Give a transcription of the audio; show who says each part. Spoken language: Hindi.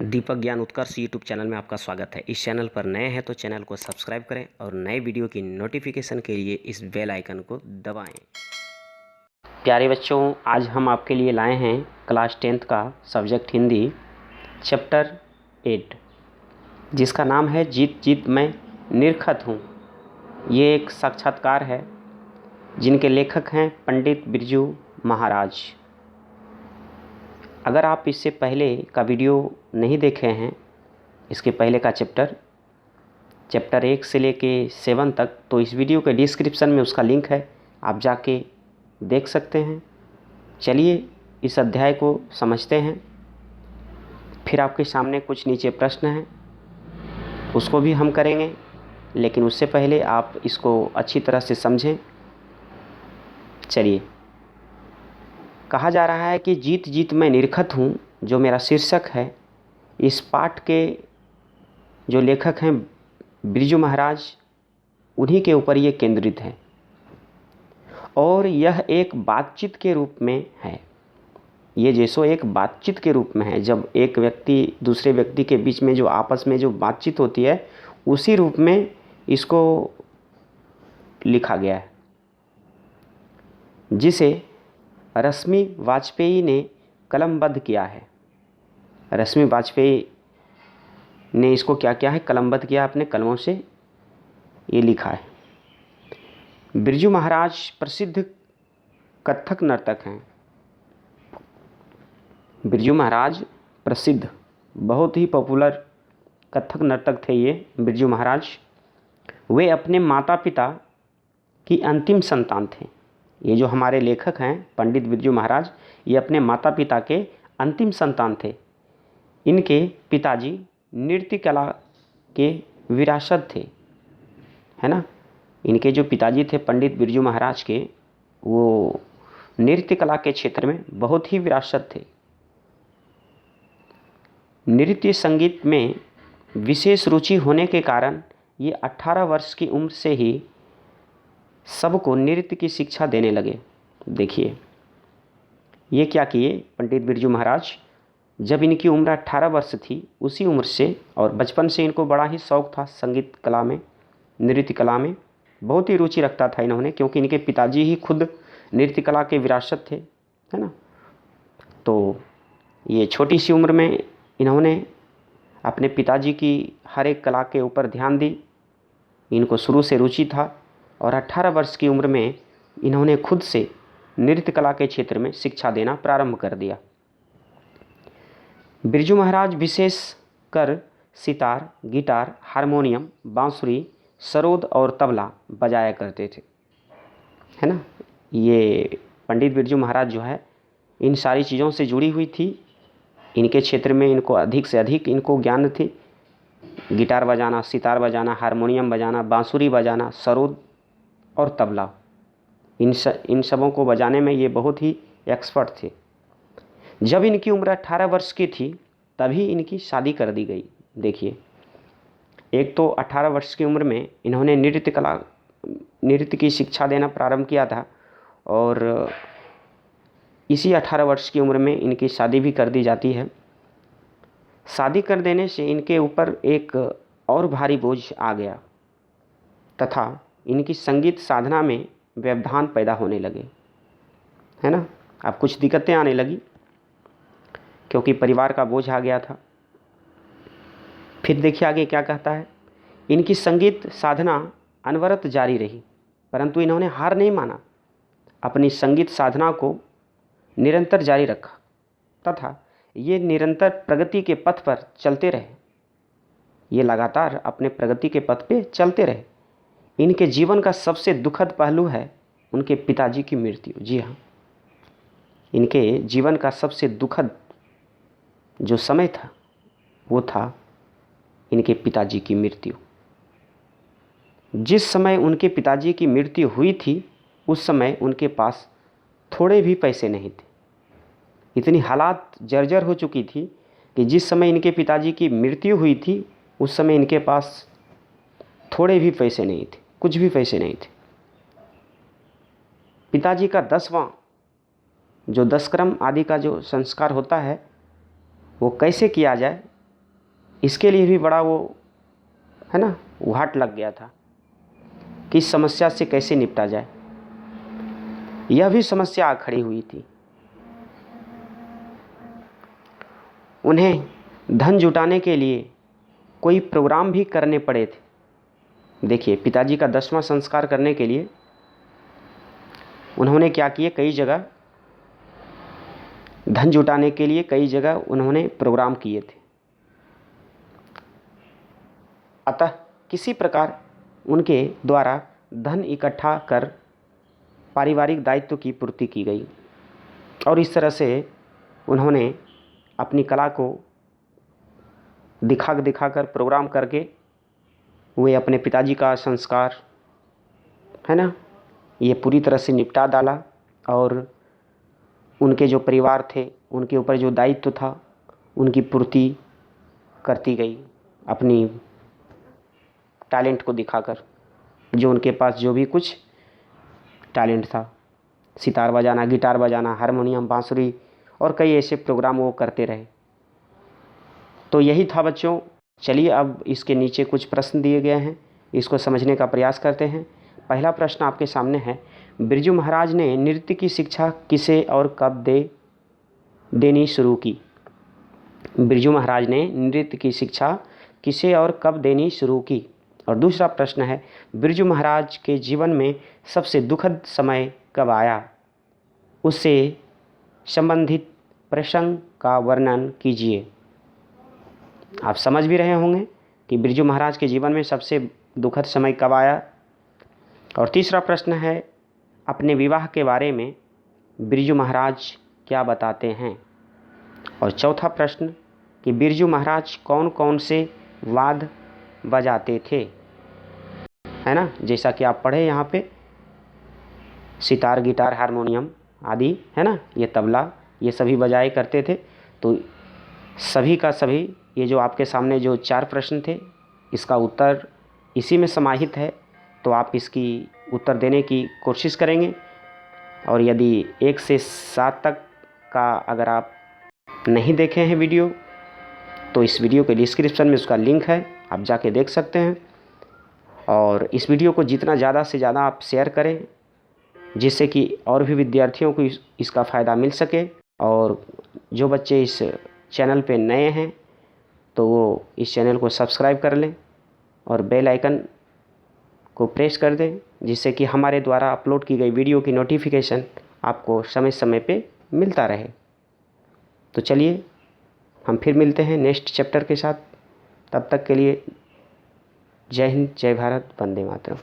Speaker 1: दीपक ज्ञान उत्कर्ष यूट्यूब चैनल में आपका स्वागत है। इस चैनल पर नए हैं तो चैनल को सब्सक्राइब करें और नए वीडियो की नोटिफिकेशन के लिए इस बेल आइकन को दबाएं। प्यारे बच्चों, आज हम आपके लिए लाए हैं क्लास 10th का सब्जेक्ट हिंदी चैप्टर 8, जिसका नाम है जीत जीत मैं निरखत हूँ। ये एक साक्षात्कार है जिनके लेखक हैं पंडित बिरजू महाराज। अगर आप इससे पहले का वीडियो नहीं देखे हैं, इसके पहले का चैप्टर 1 से लेके 7 तक, तो इस वीडियो के डिस्क्रिप्शन में उसका लिंक है, आप जाके देख सकते हैं। चलिए इस अध्याय को समझते हैं। फिर आपके सामने कुछ नीचे प्रश्न हैं, उसको भी हम करेंगे, लेकिन उससे पहले आप इसको अच्छी तरह से समझें। चलिए, कहा जा रहा है कि जीत जीत मैं निरखत हूँ, जो मेरा शीर्षक है। इस पाठ के जो लेखक हैं बिरजू महाराज, उन्हीं के ऊपर ये केंद्रित है और यह एक बातचीत के रूप में है। ये जैसो एक बातचीत के रूप में है, जब एक व्यक्ति दूसरे व्यक्ति के बीच में जो आपस में जो बातचीत होती है, उसी रूप में इसको लिखा गया है, जिसे रश्मि वाजपेयी ने कलमबद्ध किया है। रश्मि वाजपेयी ने इसको क्या किया है, कलमबद्ध किया, अपने कलमों से ये लिखा है। बिरजू महाराज प्रसिद्ध कथक नर्तक हैं। बिरजू महाराज प्रसिद्ध, बहुत ही पॉपुलर कथक नर्तक थे ये बिरजू महाराज। वे अपने माता पिता की अंतिम संतान थे। ये जो हमारे लेखक हैं पंडित बिरजू महाराज, ये अपने माता पिता के अंतिम संतान थे। इनके पिताजी नृत्य कला के विरासत थे, है ना। इनके जो पिताजी थे पंडित बिरजू महाराज के, वो नृत्य कला के क्षेत्र में बहुत ही विरासत थे। नृत्य संगीत में विशेष रुचि होने के कारण ये 18 वर्ष की उम्र से ही सबको नृत्य की शिक्षा देने लगे। देखिए ये क्या किए पंडित बिरजू महाराज, जब इनकी उम्र 18 वर्ष थी, उसी उम्र से और बचपन से इनको बड़ा ही शौक़ था संगीत कला में, नृत्य कला में बहुत ही रुचि रखता था इन्होंने, क्योंकि इनके पिताजी ही खुद नृत्य कला के विरासत थे, है ना। तो ये छोटी सी उम्र में इन्होंने अपने पिताजी की हर एक कला के ऊपर ध्यान दी। इनको शुरू से रुचि था और 18 वर्ष की उम्र में इन्होंने खुद से नृत्य कला के क्षेत्र में शिक्षा देना प्रारंभ कर दिया। बिरजू महाराज विशेष कर सितार, गिटार, हारमोनियम, बांसुरी, सरोद और तबला बजाया करते थे, है ना। ये पंडित बिरजू महाराज जो है, इन सारी चीज़ों से जुड़ी हुई थी। इनके क्षेत्र में इनको अधिक से अधिक इनको ज्ञान थी। गिटार बजाना, सितार बजाना, हारमोनियम बजाना, बांसुरी बजाना, सरोद और तबला, इन सबों को बजाने में ये बहुत ही एक्सपर्ट थे। जब इनकी उम्र 18 वर्ष की थी, तभी इनकी शादी कर दी गई। देखिए, एक तो 18 वर्ष की उम्र में इन्होंने नृत्य की शिक्षा देना प्रारंभ किया था, और इसी 18 वर्ष की उम्र में इनकी शादी भी कर दी जाती है। शादी कर देने से इनके ऊपर एक और भारी बोझ आ गया तथा इनकी संगीत साधना में व्यवधान पैदा होने लगे, है ना। अब कुछ दिक्कतें आने लगी क्योंकि परिवार का बोझ आ गया था। फिर देखिए आगे क्या कहता है। इनकी संगीत साधना अनवरत जारी रही, परंतु इन्होंने हार नहीं माना, अपनी संगीत साधना को निरंतर जारी रखा तथा ये निरंतर प्रगति के पथ पर चलते रहे। ये लगातार अपने प्रगति के पथ पे चलते रहे। इनके जीवन का सबसे दुखद पहलू है उनके पिताजी की मृत्यु। जी हाँ, इनके जीवन का सबसे दुखद जो समय था, वो था इनके पिताजी की मृत्यु। जिस समय उनके पिताजी की मृत्यु हुई थी, उस समय उनके पास थोड़े भी पैसे नहीं थे। इतनी हालात जर्जर हो चुकी थी कि जिस समय इनके पिताजी की मृत्यु हुई थी, उस समय इनके पास थोड़े भी पैसे नहीं थे, कुछ भी पैसे नहीं थे। पिताजी का 10वां जो 10 क्रम आदि का जो संस्कार होता है, वो कैसे किया जाए, इसके लिए भी बड़ा वो है ना घाट लग गया था कि इस समस्या से कैसे निपटा जाए। यह भी समस्या आ खड़ी हुई थी। उन्हें धन जुटाने के लिए कोई प्रोग्राम भी करने पड़े थे। देखिए, पिताजी का 10वां संस्कार करने के लिए उन्होंने क्या किए, कई जगह धन जुटाने के लिए कई जगह उन्होंने प्रोग्राम किए थे। अतः किसी प्रकार उनके द्वारा धन इकट्ठा कर पारिवारिक दायित्व की पूर्ति की गई और इस तरह से उन्होंने अपनी कला को दिखाकर प्रोग्राम करके वे अपने पिताजी का संस्कार है ना ये पूरी तरह से निपटा डाला और उनके जो परिवार थे उनके ऊपर जो दायित्व था उनकी पूर्ति करती गई अपनी टैलेंट को दिखाकर, जो उनके पास जो भी कुछ टैलेंट था, सितार बजाना, गिटार बजाना, हारमोनियम, बांसुरी और कई ऐसे प्रोग्राम वो करते रहे। तो यही था बच्चों। चलिए अब इसके नीचे कुछ प्रश्न दिए गए हैं, इसको समझने का प्रयास करते हैं। पहला प्रश्न आपके सामने है, बिरजू महाराज ने नृत्य की शिक्षा किसे और कब देनी शुरू की? बिरजू महाराज ने नृत्य की शिक्षा किसे और कब देनी शुरू की? और दूसरा प्रश्न है, बिरजू महाराज के जीवन में सबसे दुखद समय कब आया? उससे संबंधित प्रसंग का वर्णन कीजिए। आप समझ भी रहे होंगे कि बिरजू महाराज के जीवन में सबसे दुखद समय कब आया। और तीसरा प्रश्न है, अपने विवाह के बारे में बिरजू महाराज क्या बताते हैं? और चौथा प्रश्न कि बिरजू महाराज कौन कौन से वाद्य बजाते थे, है ना, जैसा कि आप पढ़े यहाँ पे सितार, गिटार, हारमोनियम आदि, है ना, ये तबला, ये सभी बजाए करते थे। तो सभी का सभी ये जो आपके सामने जो 4 प्रश्न थे इसका उत्तर इसी में समाहित है। तो आप इसकी उत्तर देने की कोशिश करेंगे और यदि 1 से 7 तक का अगर आप नहीं देखे हैं वीडियो तो इस वीडियो के डिस्क्रिप्शन में उसका लिंक है, आप जाके देख सकते हैं। और इस वीडियो को जितना ज़्यादा से ज़्यादा आप शेयर करें जिससे कि और भी विद्यार्थियों को इसका फ़ायदा मिल सके। और जो बच्चे इस चैनल पे नए हैं तो वो इस चैनल को सब्सक्राइब कर लें और बेल आइकन को प्रेस कर दें जिससे कि हमारे द्वारा अपलोड की गई वीडियो की नोटिफिकेशन आपको समय समय पे मिलता रहे। तो चलिए हम फिर मिलते हैं नेक्स्ट चैप्टर के साथ। तब तक के लिए जय हिंद, जय भारत, वंदे मातरम।